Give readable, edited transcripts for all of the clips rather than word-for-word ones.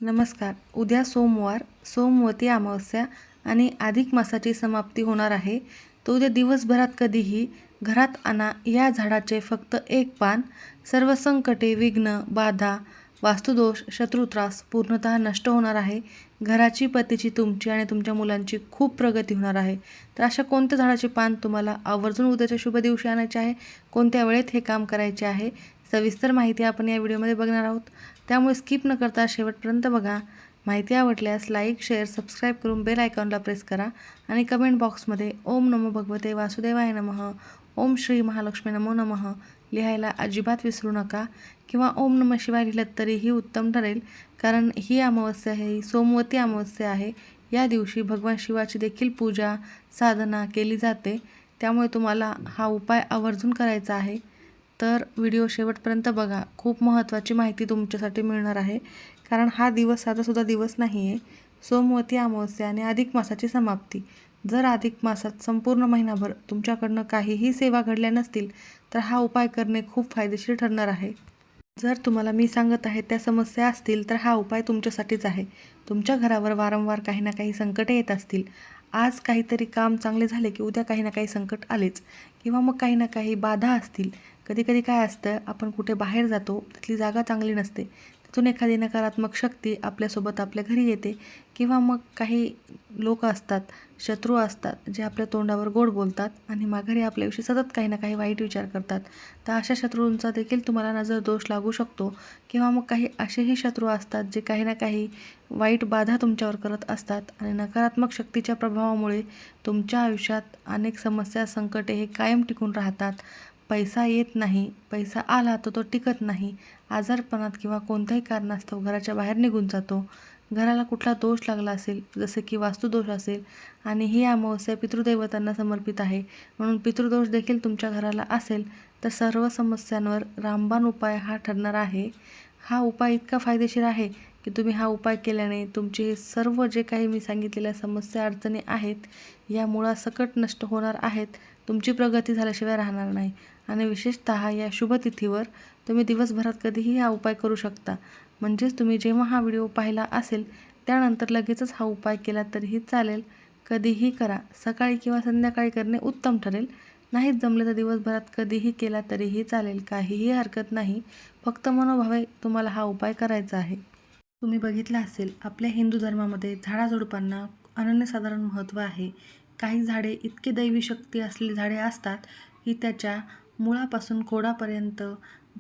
नमस्कार. उद्या सोमवार, सोमवती अमावस्या आणि अधिक मासाची समाप्ती होणार आहे. तर उद्या दिवसभरात कधीही घरात आणा या झाडाचे फक्त एक पान. सर्व संकटे, विघ्न, बाधा, वास्तुदोष, शत्रुत्रास पूर्णतः नष्ट होणार आहे. घराची, पतीची, तुमची आणि तुमच्या मुलांची खूप प्रगती होणार आहे. तर अशा कोणत्या झाडाचे पान तुम्हाला आवर्जून उद्याच्या शुभ दिवशी आणायचे आहे, कोणत्या वेळेत हे काम करायचे आहे, सविस्तर माहिती आपण या व्हिडिओमध्ये बघणार आहोत. त्यामुळे स्किप न करता शेवटपर्यंत बघा. माहिती आवडल्यास लाईक, शेअर, सबस्क्राईब करून बेल आयकॉनला प्रेस करा आणि कमेंट बॉक्समध्ये ओम नमो भगवते वासुदेवाय नमः, ओम श्री महालक्ष्मी नमो नमः लिहायला अजिबात विसरू नका. किंवा ओम नमः शिवाय लिहिलं तरीही उत्तम ठरेल, कारण ही अमावस्या ही सोमवती अमावस्या आहे. या दिवशी भगवान शिवाची देखील पूजा, साधना केली जाते. त्यामुळे तुम्हाला हा उपाय आवर्जून करायचा आहे. तर व्हिडिओ शेवटपर्यंत बघा. खूप महत्त्वाची माहिती तुमच्यासाठी मिळणार आहे, कारण हा दिवस साधासुद्धा दिवस नाही आहे. सोमवती अमावस्या आणि अधिक मासाची समाप्ती. जर अधिक मासात संपूर्ण महिनाभर तुमच्याकडनं काहीही सेवा घडल्या नसतील तर हा उपाय करणे खूप फायदेशीर ठरणार आहे. जर तुम्हाला मी सांगत आहे त्या समस्या असतील तर हा उपाय तुमच्यासाठीच आहे. तुमच्या घरावर वारंवार काही ना काही संकटे येत असतील, आज काहीतरी काम चांगले झाले की उद्या काही ना काही संकट आलेच, किंवा मग काही ना काही बाधा असतील. कधीकधी काय असतं, आपण कुठे बाहेर जातो, तिथली जागा चांगली नसते, तिथून एखादी नकारात्मक शक्ती आपल्यासोबत आपल्या घरी येते. किंवा मग काही लोक असतात, शत्रू असतात, जे आपल्या तोंडावर गोड बोलतात आणि माघारी आपल्याविषयी सतत काही ना काही वाईट विचार करतात. तर अशा शत्रूंचा देखील तुम्हाला नजर दोष लागू शकतो. किंवा मग काही असेही शत्रू असतात जे काही ना काही वाईट बाधा तुमच्यावर करत असतात आणि नकारात्मक शक्तीच्या प्रभावामुळे तुमच्या आयुष्यात अनेक समस्या, संकटे हे कायम टिकून राहतात. पैसा येत नाही, पैसा आला तर तो टिकत नाही, आजारपणात किंवा कोणत्याही कारणास्तव घराच्या बाहेर निघून जातो, घराला कुठला दोष लागला असेल, जसे की वास्तुदोष असेल. आणि ही अमावस्या पितृदेवतांना समर्पित आहे, म्हणून पितृदोष देखील तुमच्या घराला असेल तर सर्व समस्यांवर रामबाण उपाय हा ठरणार आहे. हा उपाय इतका फायदेशीर आहे की तुम्ही हा उपाय केल्याने तुमचे सर्व जे काही मी सांगितलेल्या समस्या, अडचणी आहेत या मुळासकट नष्ट होणार आहेत. तुमची प्रगती झाल्याशिवाय राहणार नाही. आणि विशेषतः या शुभतिथीवर तुम्ही दिवसभरात कधीही हा उपाय करू शकता. म्हणजेच तुम्ही जेव्हा हा व्हिडिओ पाहिला असेल त्यानंतर लगेचच हा उपाय केला तरीही चालेल. कधीही करा, सकाळी किंवा संध्याकाळी करणे उत्तम ठरेल. नाहीच जमले तर दिवसभरात कधीही केला तरीही चालेल, काहीही हरकत नाही. फक्त मनोभावे तुम्हाला हा उपाय करायचा आहे. तुम्ही बघितलं असेल, आपल्या हिंदू धर्मामध्ये झाडाझुडपांना अनन्यसाधारण महत्त्व आहे. काही झाडे इतकी दैवी शक्ती असलेली झाडे असतात की त्याच्या मुळापासून खोडापर्यंत,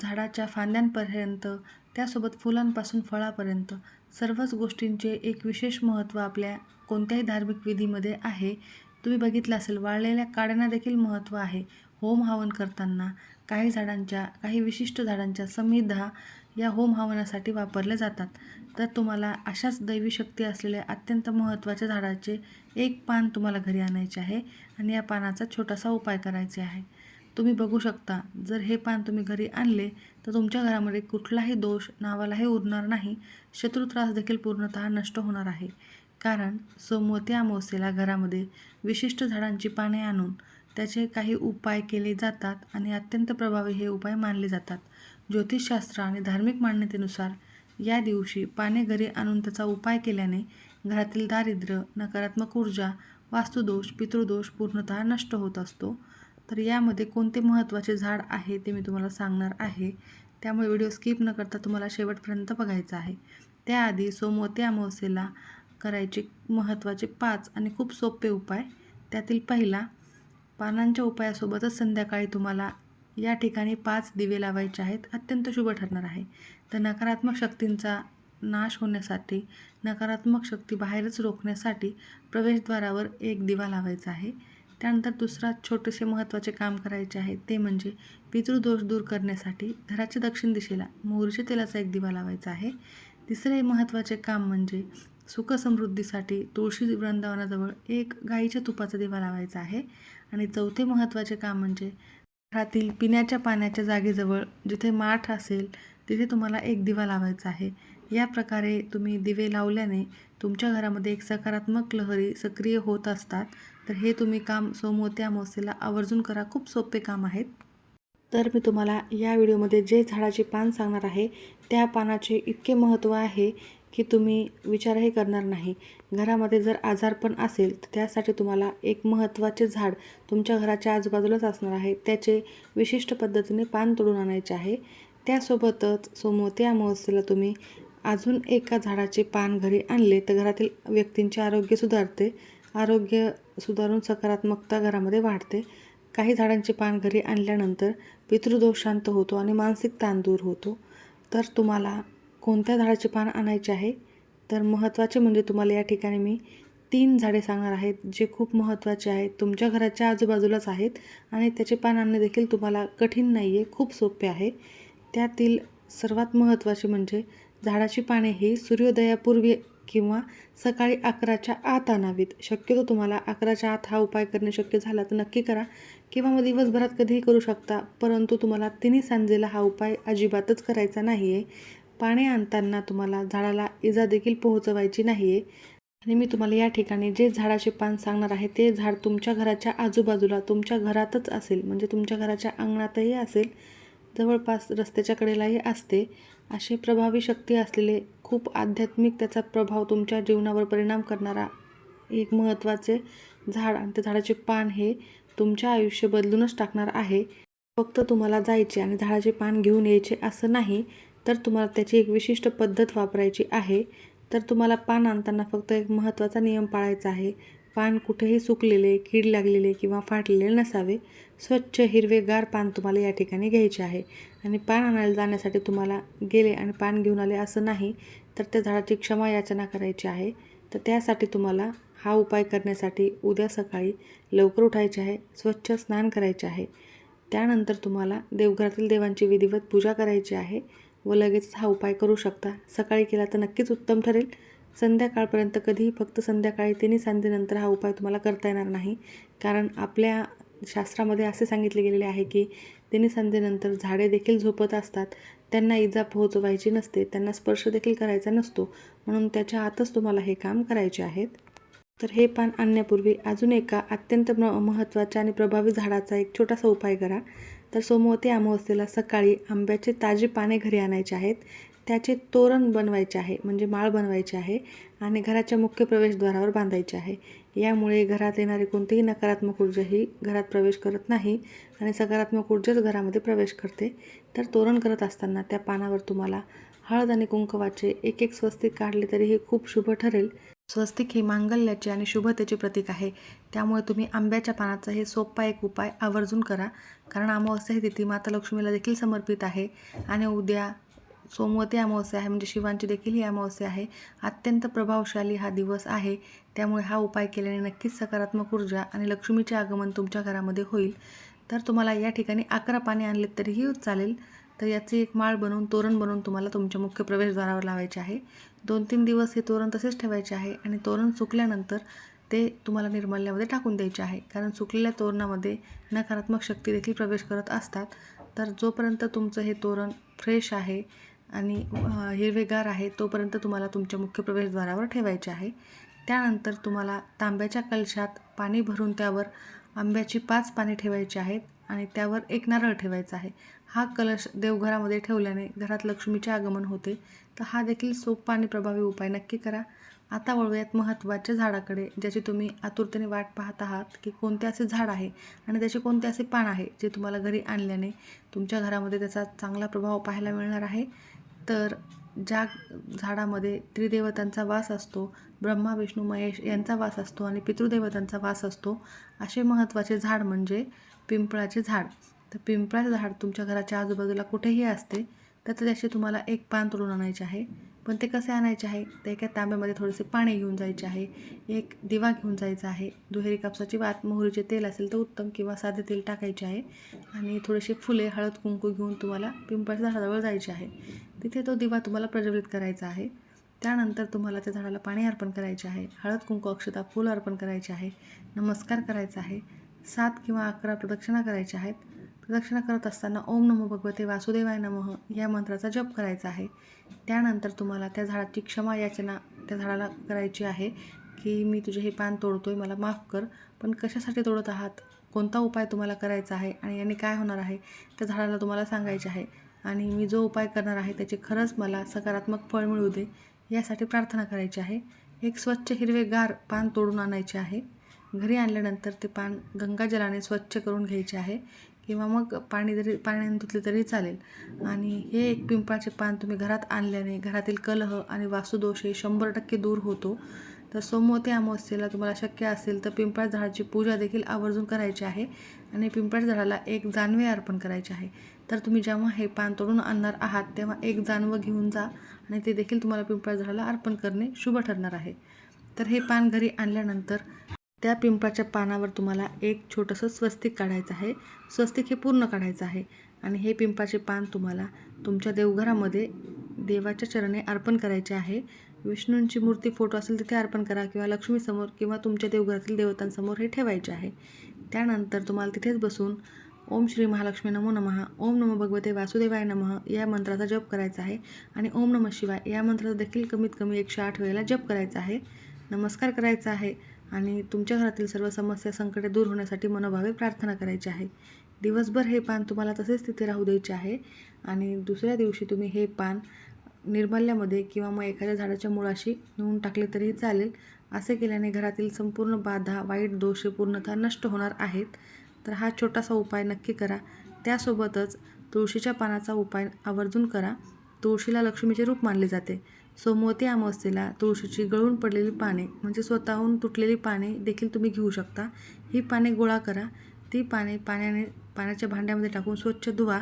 झाडाच्या फांद्यांपर्यंत, त्यासोबत फुलांपासून फळापर्यंत सर्वच गोष्टींचे एक विशेष महत्त्व आपल्या कोणत्याही धार्मिक विधीमध्ये आहे. तुम्ही बघितलं असेल, वाळलेल्या काड्यांना देखील महत्त्व आहे. होम हवन करताना काही विशिष्ट झाडांच्या समिधा या होम हवनासाठी वापरल्या जातात. तर तुम्हाला अशाच दैवी शक्ती असलेल्या अत्यंत महत्त्वाच्या झाडाचे एक पान तुम्हाला घरी आणायचे आहे आणि या पानाचा छोटासा उपाय करायचे आहे. तुम्ही बघू शकता, जर हे पान तुम्ही घरी आणले तर तुमच्या घरामध्ये कुठलाही दोष नावालाही उरणार नाही. शत्रुत्रास देखील पूर्णतः नष्ट होणार आहे. कारण सोमवती अमावस्येला घरामध्ये विशिष्ट झाडांची पाने आणून त्याचे काही उपाय केले जातात आणि अत्यंत प्रभावी हे उपाय मानले जातात. ज्योतिषशास्त्र आणि धार्मिक मान्यतेनुसार या दिवशी पाने घरी आणून त्याचा उपाय केल्याने घरातील दारिद्र्य, नकारात्मक ऊर्जा, वास्तुदोष, पितृदोष पूर्णतः नष्ट होत असतो. तर यामध्ये कोणते महत्त्वाचे झाड आहे ते मी तुम्हाला सांगणार आहे. त्यामुळे व्हिडिओ स्किप न करता तुम्हाला शेवटपर्यंत बघायचा आहे. त्याआधी सोमवती अमावस्येला करायचे महत्त्वाचे 5 आणि खूप सोपे उपाय. त्यातील पहिला, पानांच्या उपायासोबतच संध्याकाळी तुम्हाला या ठिकाणी 5 दिवे लावायचे आहेत. अत्यंत शुभ ठरणार आहे. तर नकारात्मक शक्तींचा नाश होण्यासाठी, नकारात्मक शक्ती बाहेरच रोखण्यासाठी प्रवेशद्वारावर एक दिवा लावायचा आहे. त्यानंतर दुसरा छोटेसे महत्त्वाचे काम करायचे आहे, ते म्हणजे पितृदोष दूर करण्यासाठी घराच्या दक्षिण दिशेला मोहरीच्या तेलाचा एक दिवा लावायचा आहे. तिसरे महत्त्वाचे काम म्हणजे सुखसमृद्धीसाठी तुळशी वृंदावनाजवळ एक गाईच्या तुपाचा दिवा लावायचा आहे. आणि चौथे महत्त्वाचे काम म्हणजे घरातील पिण्याच्या पाण्याच्या जागेजवळ जिथे माठ असेल तिथे तुम्हाला एक दिवा लावायचा आहे. या प्रकारे तुम्ही दिवे लावल्याने तुमच्या घरामध्ये एक सकारात्मक लहरी सक्रिय होत असतात. तर हे तुम्ही काम सोमवती अमावस्येला आवर्जून करा. खूप सोपे काम आहेत. तर मी तुम्हाला या व्हिडिओमध्ये जे झाडाचे पान सांगणार आहे त्या पानाचे इतके महत्त्व आहे की तुम्ही विचारही करणार नाही. घरामध्ये जर आजारपण असेल तर त्यासाठी तुम्हाला एक महत्त्वाचे झाड तुमच्या घराच्या आजूबाजूलाच असणार आहे, त्याचे विशिष्ट पद्धतीने पान तोडून आणायचे आहे. त्यासोबतच सोमवती अमावस्येला तुम्ही अजून एका झाडाचे पान घरी आणले तर घरातील व्यक्तींचे आरोग्य सुधारते. आरोग्य सुधारून सकारात्मकता घरामध्ये वाढते. काही झाडांचे पान घरी आणल्यानंतर पितृदोष शांत होतो आणि मानसिक ताण दूर होतो. तर तुम्हाला कोणत्या झाडाचे पान आणायचे आहे, तर महत्त्वाचे म्हणजे तुम्हाला या ठिकाणी मी 3 झाडे सांगणार आहेत, जे खूप महत्त्वाचे आहेत. तुमच्या घराच्या आजूबाजूलाच आहेत आणि त्याचे पान आणणे देखील तुम्हाला कठीण नाही आहे, खूप सोपे आहे. त्यातील सर्वात महत्त्वाचे म्हणजे झाडाची पाने ही सूर्योदयापूर्वी किंवा सकाळी 11च्या आत आणावीत. शक्यतो तुम्हाला 11च्या आत हा उपाय करणे शक्य झाला तर नक्की करा किंवा मग दिवसभरात कधीही करू शकता. परंतु तुम्हाला तिन्ही सांजेला हा उपाय अजिबातच करायचा नाही आहे. पाने आणताना तुम्हाला झाडाला इजा देखील पोहोचवायची नाही आहे. आणि मी तुम्हाला या ठिकाणी जे झाडाचे पान सांगणार आहे ते झाड तुमच्या घराच्या आजूबाजूला तुमच्या घरातच असेल, म्हणजे तुमच्या घराच्या अंगणातही असेल, जवळपास रस्त्याच्या कडेलाही असते. असे प्रभावी शक्ती असलेले खूप आध्यात्मिक त्याचा प्रभाव तुमच्या जीवनावर परिणाम करणारा एक महत्त्वाचे झाड आणि त्या झाडाचे पान हे तुमचे आयुष्य बदलूनच टाकणार आहे. फक्त तुम्हाला जायचे आणि झाडाचे पान घेऊन यायचे असं नाही, तर तुम्हाला त्याची एक विशिष्ट पद्धत वापरायची आहे. तर तुम्हाला पान आणताना फक्त एक महत्त्वाचा नियम पाळायचा आहे. पान कुठेही सुकलेले, कीड लागलेले किंवा फाटलेले नसावे. स्वच्छ हिरवेगार पान तुम्हाला या ठिकाणी घ्यायचे आहे आणि पान आणायला जाण्यासाठी तुम्हाला गेले आणि पान घेऊन आले असं नाही, तर त्या झाडाची क्षमा याचना करायची आहे. तर त्यासाठी तुम्हाला हा उपाय करण्यासाठी उद्या सकाळी लवकर उठायचे आहे, स्वच्छ स्नान करायचे आहे. त्यानंतर तुम्हाला देवघरातील देवांची विधिवत पूजा करायची आहे व लगेच हा उपाय करू शकता. सकाळी केला तर नक्कीच उत्तम ठरेल. संध्याकाळपर्यंत कधीही फक्त संध्याकाळी 3 सांजेनंतर हा उपाय तुम्हाला करता येणार नाही, कारण आपल्या शास्त्रामध्ये असे सांगितले गेलेले आहे की 3 सांजेनंतर झाडे देखील झोपत असतात, त्यांना इजा पोहोचवायची नसते, त्यांना स्पर्श देखील करायचा नसतो, म्हणून त्याच्या आतच तुम्हाला हे काम करायचे आहेत. तर हे पान आणण्यापूर्वी अजून एका अत्यंत महत्त्वाच्या आणि प्रभावी झाडाचा एक छोटासा उपाय करा. तर सोमवती अमावस्येला सकाळी आंब्याचे ताजे पाने घरी आणायचे आहेत, त्याचे तोरण बनवायचे आहे, म्हणजे माळ बनवायची आहे आणि घराच्या मुख्य प्रवेशद्वारावर बांधायचे आहे. यामुळे घरात येणारी कोणतीही नकारात्मक ऊर्जा ही घरात प्रवेश करत नाही आणि सकारात्मक ऊर्जाच घरामध्ये प्रवेश करते. तर तोरण करत असताना त्या पानावर तुम्हाला हळद आणि कुंकवाचे एक एक स्वस्तिक काढले तरी हे खूप शुभ ठरेल. स्वस्तिक हे मांगल्याचे आणि शुभतेचे प्रतीक आहे, त्यामुळे तुम्ही आंब्याच्या पानाचा हे सोपा एक उपाय आवर्जून करा, कारण अमावस्या ही तिथी माता लक्ष्मीला देखील समर्पित आहे आणि उद्या सोमवती अमावस्या आहे, म्हणजे शिवांची देखील ही अमावस्या आहे. अत्यंत प्रभावशाली हा दिवस आहे, त्यामुळे हा उपाय केल्याने नक्कीच सकारात्मक ऊर्जा आणि लक्ष्मीचे आगमन तुमच्या घरामध्ये होईल. तर तुम्हाला या ठिकाणी 11 पाने आणलेत तरीही चालेल. तर याची एक माळ बनवून तोरण बनवून तुम्हाला तुमच्या मुख्य प्रवेशद्वारावर लावायचे आहे. 2-3 दिवस हे तोरण तसेच ठेवायचे आहे आणि तोरण सुकल्यानंतर ते तुम्हाला निर्माल्यामध्ये टाकून द्यायचे आहे, कारण सुकलेल्या तोरणामध्ये नकारात्मक शक्ती देखील प्रवेश करत असतात. तर जोपर्यंत तुमचं हे तोरण फ्रेश आहे आणि हिरवेगार आहे तोपर्यंत तुम्हाला तुमच्या मुख्य प्रवेशद्वारावर ठेवायचे आहे. त्यानंतर तुम्हाला तांब्याच्या कलशात पाणी भरून त्यावर आंब्याची 5 पाने ठेवायची आहेत आणि त्यावर एक नारळ ठेवायचा आहे. हा कलश देवघरामध्ये ठेवल्याने घरात लक्ष्मीचे आगमन होते. तर हा देखील सोपा आणि प्रभावी उपाय नक्की करा. आता वळूयात महत्त्वाच्या झाडाकडे, ज्याची तुम्ही आतुरतेने वाट पाहत आहात की कोणते असे झाड आहे आणि त्याचे कोणते असे पान आहे जे तुम्हाला घरी आणल्याने तुमच्या घरामध्ये त्याचा चांगला प्रभाव पाहायला मिळणार आहे. तर ज्या झाडामध्ये त्रिदेवतांचा वास असतो, ब्रह्मा विष्णू महेश यांचा वास असतो आणि पितृदेवतांचा वास असतो, असे महत्त्वाचे झाड म्हणजे पिंपळाचे झाड. तर पिंपळाचे झाड तुमच्या घराच्या आजूबाजूला कुठेही असते, तर त्याचे तुम्हाला एक पान तोडून आणायचे आहे. पण ते कसे आणायचे आहे, तर एका तांब्यामध्ये थोडेसे पाणी घेऊन जायचे आहे, एक दिवा घेऊन जायचा आहे, दुहेरी कापसाची वात, मोहरीचे तेल असेल तर उत्तम किंवा साधे तेल टाकायचे आहे आणि थोडेसे फुले, हळद कुंकू घेऊन तुम्हाला पिंपळाच्या झाडाजवळ जायचे आहे. तिथे तो दिवा तुम्हाला प्रज्वलित करायचा आहे. त्यानंतर तुम्हाला त्या झाडाला पाणी अर्पण करायचे आहे, हळद कुंकू अक्षता फूल अर्पण करायचे आहे, नमस्कार करायचा आहे, 7 किंवा 11 प्रदक्षिणा करायच्या आहेत. प्रदक्षिणा करत असताना ओम नमो भगवते वासुदेवाय नमः या मंत्राचा जप करायचा आहे. त्यानंतर तुम्हाला त्या झाडाची क्षमा याचना त्या झाडाला करायची आहे की मी तुझे हे पान तोडतोय, मला माफ कर, पण कशासाठी तोडत आहात, कोणता उपाय तुम्हाला करायचा आहे आणि याने काय होणार आहे त्या झाडाला तुम्हाला सांगायचे आहे आणि मी जो उपाय करणार आहे त्याचे खरंच मला सकारात्मक फळ मिळू दे यासाठी प्रार्थना करायची आहे. एक स्वच्छ हिरवेगार पान तोडून आणायचे आहे. घरी आणल्यानंतर ते पान गंगाजलाने स्वच्छ करून घ्यायचे आहे किंवा मग पाण्याने धुतले तरी चालेल. आणि हे एक पिंपळाचे पान तुम्ही घरात आणल्याने घरातील कलह आणि वास्तुदोष हे 100% दूर होतो. तर सोमवती अमावस्येला तुम्हाला शक्य असेल तर पिंपळाच्या झाडाची पूजा देखील आवर्जून करायची आहे आणि पिंपळाच्या झाडाला एक जानवे अर्पण करायचे आहे. तर तुम्ही जेव्हा हे पान तोडून आणणार आहात तेव्हा एक जानवं घेऊन जा आणि ते देखील तुम्हाला पिंपळाच्या झाडाला अर्पण करणे शुभ ठरणार आहे. तर हे पान घरी आणल्यानंतर त्या पिंपळाच्या पानावर तुम्हाला एक छोटंसं स्वस्तिक काढायचं आहे. स्वस्तिक हे पूर्ण काढायचं आहे आणि हे पिंपळाचे पान तुम्हाला तुमच्या देवघरामध्ये देवाच्या चरणी अर्पण करायचे आहे. विष्णूंची मूर्ती फोटो असेल तिथे अर्पण करा किंवा लक्ष्मीसमोर किंवा तुमच्या देवघरातील देवतांसमोर हे ठेवायचे आहे. त्यानंतर तुम्हाला तिथेच बसून ओम श्री महालक्ष्मी नमो नमः, ओम नमो भगवते वासुदेवाय नमः या मंत्राचा जप करायचा आहे आणि ओम नमः शिवाय या मंत्राचा देखील कमीत कमी 108 वेळेला जप करायचा आहे. नमस्कार करायचा आहे आणि तुमच्या घरातील सर्व समस्या संकटे दूर होण्यासाठी मनोभावे प्रार्थना करायची आहे. दिवसभर हे पान तुम्हाला तसेच तिथे राहू द्यायचे आहे आणि दुसऱ्या दिवशी तुम्ही हे पान निर्मल्यामध्ये किंवा मग एखाद्या झाडाच्या मुळाशी नेऊन टाकले तरीही चालेल. असे केल्याने घरातील संपूर्ण बाधा, वाईट दोष हे पूर्णतः नष्ट होणार आहेत. तर हा छोटासा उपाय नक्की करा. त्यासोबतच तुळशीच्या पानाचा उपाय आवर्जून करा. तुळशीला लक्ष्मीचे रूप मानले जाते. सोमवती अमावस्येला तुळशीची गळून पडलेली पाने म्हणजे स्वतःहून तुटलेली पाने देखील तुम्ही घेऊ शकता. ही पाने गोळा करा. ती पाने पाण्याच्या भांड्यामध्ये टाकून स्वच्छ धुवा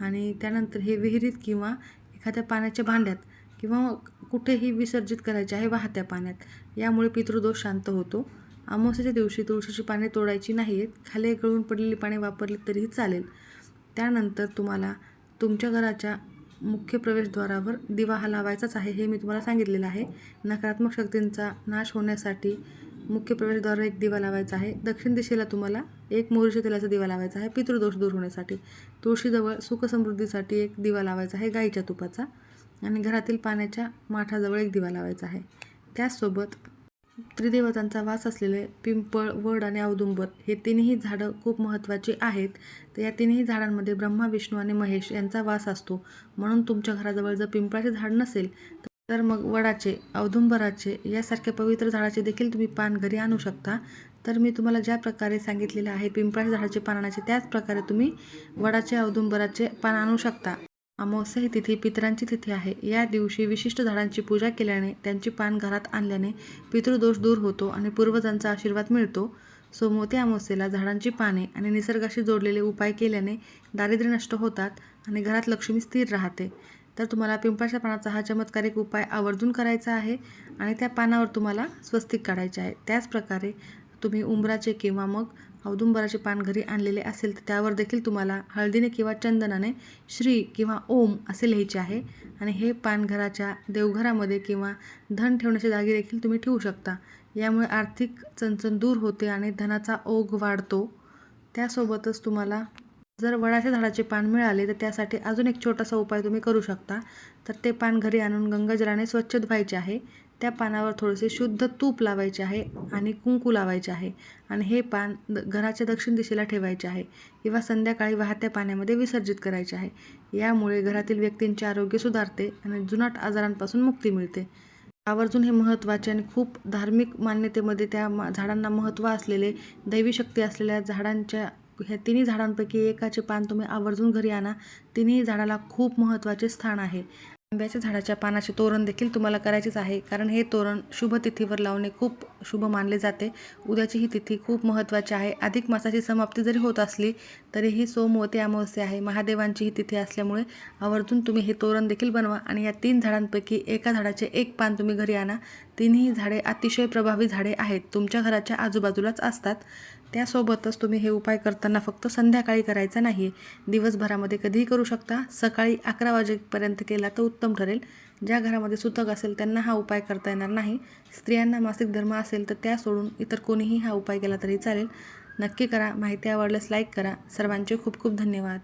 आणि त्यानंतर हे विहिरीत किंवा एखाद्या पाण्याच्या भांड्यात किंवा कुठेही विसर्जित करायचे आहे वाहत्या पाण्यात. यामुळे पितृदोष शांत होतो. अमावस्येच्या दिवशी तुळशीची पाने तोडायची नाही आहेत. खाली गळून पडलेली पाने वापरली तरीही चालेल. त्यानंतर तुम्हाला तुमच्या घराच्या मुख्य प्रवेशद्वारावर दिवा हा लावायचाच आहे. हे मी तुम्हाला सांगितलेलं आहे. नकारात्मक शक्तींचा नाश होण्यासाठी मुख्य प्रवेशद्वारावर एक दिवा लावायचा आहे. दक्षिण दिशेला तुम्हाला एक मोहरीच्या तेलाचा दिवा लावायचा आहे पितृदोष दूर होण्यासाठी. तुळशीजवळ सुखसमृद्धीसाठी एक दिवा लावायचा आहे गाईच्या तुपाचा आणि घरातील पाण्याच्या माठाजवळ एक दिवा लावायचा आहे. त्याचसोबत त्रिदेवतांचा वास असलेले पिंपळ, वड आणि औदुंबर हे तिन्ही झाडं खूप महत्त्वाची आहेत. तर या तिन्ही झाडांमध्ये ब्रह्मा, विष्णू आणि महेश यांचा वास असतो. म्हणून तुमच्या घराजवळ जर पिंपळाचे झाड नसेल तर मग वडाचे, औदुंबराचे यासारख्या पवित्र झाडाचे देखील तुम्ही पान घरी आणू शकता. तर मी तुम्हाला ज्या प्रकारे सांगितलेले आहे पिंपळाच्या झाडाचे पान आणायचे त्याच प्रकारे तुम्ही वडाचे, औदुंबराचे पान आणू शकता. अमावस्या ही तिथी पितरांची तिथी आहे. या दिवशी विशिष्ट झाडांची पूजा केल्याने त्यांची पान घरात आणल्याने पितृदोष दूर होतो आणि पूर्वजांचा आशीर्वाद मिळतो. सोमवती अमावस्येला झाडांची पाने आणि निसर्गाशी जोडलेले उपाय केल्याने दारिद्र्य नष्ट होतात आणि घरात लक्ष्मी स्थिर राहते. तर तुम्हाला पिंपळाच्या पानाचा हा चमत्कारिक उपाय आवर्जून करायचा आहे आणि त्या पानावर तुम्हाला स्वस्तिक काढायचे आहे. त्याचप्रकारे तुम्ही उंबराचे किंवा मग औदुंबराचे पान घरी आणलेले असेल तर त्यावर देखील तुम्हाला हळदीने किंवा चंदनाने श्री किंवा ओम असे लिहायचे आहे आणि हे पान घराच्या देवघरामध्ये किंवा धन ठेवण्याच्या जागी देखील तुम्ही ठेवू शकता. यामुळे आर्थिक चणचण दूर होते आणि धनाचा ओघ वाढतो. त्यासोबतच तुम्हाला जर वडाच्या झाडाचे पान मिळाले तर त्यासाठी अजून एक छोटासा उपाय तुम्ही करू शकता. तर ते पान घरी आणून गंगाजलाने स्वच्छ धुवायचे आहे. त्या पानावर थोडेसे शुद्ध तूप लावायचे आहे आणि कुंकू लावायचे आहे आणि हे पान घराच्या दक्षिण दिशेला ठेवायचे आहे किंवा संध्याकाळी वाहत्या पाण्यामध्ये विसर्जित करायचे आहे. यामुळे घरातील व्यक्तींचे आरोग्य सुधारते आणि जुनाट आजारांपासून मुक्ती मिळते. आवर्जून हे महत्त्वाचे आणि खूप धार्मिक मान्यतेमध्ये त्या झाडांना महत्त्व असलेले, दैवी शक्ती असलेल्या झाडांच्या ह्या तिन्ही झाडांपैकी एकाचे पान तुम्ही आवर्जून घरी आणा. तिन्ही झाडाला खूप महत्त्वाचे स्थान आहे. आंब्याच्या झाडाच्या पानाचे तोरण देखील तुम्हाला करायचेच आहे कारण हे तोरण शुभ तिथीवर लावणे खूप शुभ मानले जाते. उद्याची ही तिथी खूप महत्त्वाची आहे. अधिक मासाची समाप्ती जरी होत असली तरीही सोमवती अमावस्या आहे. महादेवांची ही तिथी असल्यामुळे आवर्जून तुम्ही हे तोरण देखील बनवा आणि या 3 झाडांपैकी एका झाडाचे एक पान तुम्ही घरी आणा. तिन्ही झाडे अतिशय प्रभावी झाडे आहेत. तुमच्या घराच्या आजूबाजूलाच असतात. त्यासोबतच तुम्ही हे उपाय करताना फक्त संध्याकाळी करायचा नाही आहे. दिवसभरामध्ये कधीही करू शकता. सकाळी 11 वाजेपर्यंत केला तर उत्तम ठरेल. ज्या घरामध्ये सुतक असेल त्यांना हा उपाय करता येणार नाही. स्त्रियांना मासिक धर्म असेल तर त्या सोडून इतर कोणीही हा उपाय केला तरी चालेल. नक्की करा. माहिती आवडल्यास लाईक करा. सर्वांचे खूप खूप धन्यवाद.